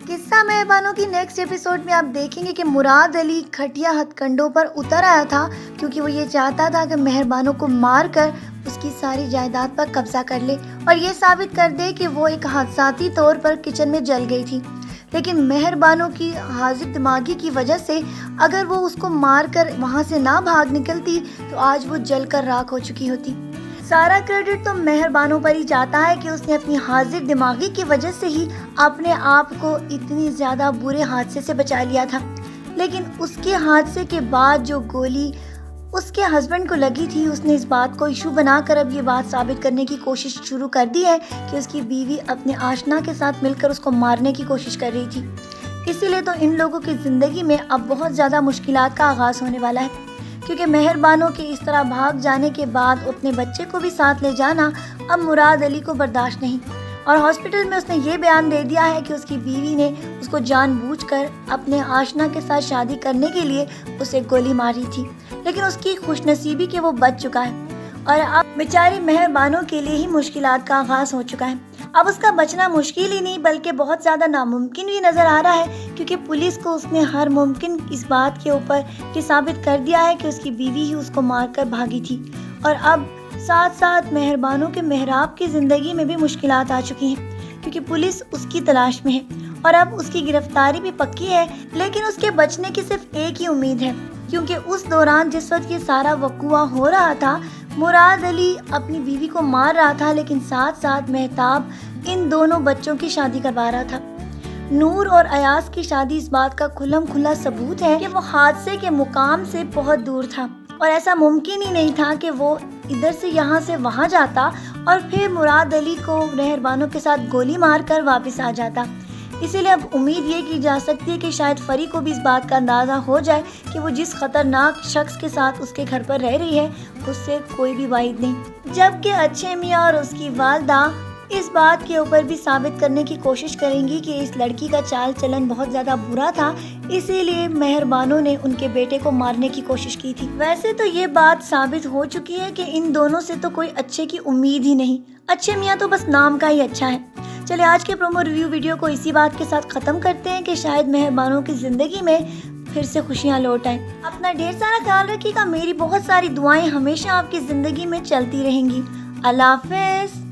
قصہ مہربانوں کی next episode میں آپ دیکھیں گے کہ مراد علی کھٹیا ہتھ کنڈوں پر اتر آیا تھا کیونکہ وہ یہ چاہتا تھا کہ مہربانوں کو مار کر اس کی ساری جائیداد پر قبضہ کر لے اور یہ ثابت کر دے کہ وہ ایک حادثاتی طور پر کچن میں جل گئی تھی. لیکن مہربانوں کی حاضر دماغی کی وجہ سے اگر وہ اس کو مار کر وہاں سے نہ بھاگ نکلتی تو آج وہ جل کر راکھ ہو چکی ہوتی. سارا کریڈٹ تو مہربانوں پر ہی جاتا ہے کہ اس نے اپنی حاضر دماغی کی وجہ سے ہی اپنے آپ کو اتنی زیادہ برے حادثے سے بچا لیا تھا. لیکن اس کے حادثے کے بعد جو گولی اس کے ہسبینڈ کو لگی تھی، اس نے اس بات کو ایشو بنا کر اب یہ بات ثابت کرنے کی کوشش شروع کر دی ہے کہ اس کی بیوی اپنے آشنا کے ساتھ مل کر اس کو مارنے کی کوشش کر رہی تھی. اسی لیے تو ان لوگوں کی زندگی میں اب بہت زیادہ مشکلات کا آغاز ہونے والا ہے، کیونکہ مہربانوں کے اس طرح بھاگ جانے کے بعد اپنے بچے کو بھی ساتھ لے جانا اب مراد علی کو برداشت نہیں. اور ہاسپٹل میں اس نے یہ بیان دے دیا ہے کہ اس کی بیوی نے اس کو جان بوجھ کر اپنے آشنا کے ساتھ شادی کرنے کے لیے اسے گولی ماری تھی، لیکن اس کی خوش نصیبی کہ وہ بچ چکا ہے اور اب بیچاری مہربانوں کے لیے ہی مشکلات کا آغاز ہو چکا ہے. اب اس کا بچنا مشکل ہی نہیں بلکہ بہت زیادہ ناممکن بھی نظر آ رہا ہے، کیونکہ پولیس کو اس نے ہر ممکن اس بات کے اوپر یہ ثابت کر دیا ہے کہ اس کی بیوی ہی اس کو مار کر بھاگی تھی. اور اب ساتھ ساتھ مہربانوں کے محراب کی زندگی میں بھی مشکلات آ چکی ہیں، کیونکہ پولیس اس کی تلاش میں ہے اور اب اس کی گرفتاری بھی پکی ہے. لیکن اس کے بچنے کی صرف ایک ہی امید ہے، کیونکہ اس دوران جس وقت یہ سارا وقوع ہو رہا تھا مراد علی اپنی بیوی کو مار رہا تھا، لیکن ساتھ ساتھ مہتاب ان دونوں بچوں کی شادی کروا رہا تھا. نور اور ایاز کی شادی اس بات کا کھلم کھلا ثبوت ہے کہ وہ حادثے کے مقام سے بہت دور تھا اور ایسا ممکن ہی نہیں تھا کہ وہ ادھر سے یہاں سے وہاں جاتا اور پھر مراد علی کو مہربانوں کے ساتھ گولی مار کر واپس آ جاتا. اسی لیے اب امید یہ کی جا سکتی ہے کہ شاید فری کو بھی اس بات کا اندازہ ہو جائے کہ وہ جس خطرناک شخص کے ساتھ اس کے گھر پر رہ رہی ہے اس سے کوئی بھی بعید نہیں. جبکہ اچھے میاں اور اس کی والدہ اس بات کے اوپر بھی ثابت کرنے کی کوشش کریں گی کہ اس لڑکی کا چال چلن بہت زیادہ برا تھا، اسی لیے مہربانوں نے ان کے بیٹے کو مارنے کی کوشش کی تھی. ویسے تو یہ بات ثابت ہو چکی ہے کہ ان دونوں سے تو کوئی اچھے کی امید ہی نہیں. اچھے میاں تو بس نام کا ہی اچھا ہے. چلے آج کے پرومو ریویو ویڈیو کو اسی بات کے ساتھ ختم کرتے ہیں کہ شاید مہربانوں کی زندگی میں پھر سے خوشیاں لوٹ آئیں. اپنا ڈھیر سارا خیال رکھیے گا. میری بہت ساری دعائیں ہمیشہ آپ کی زندگی میں چلتی رہیں گی. اللہ حافظ.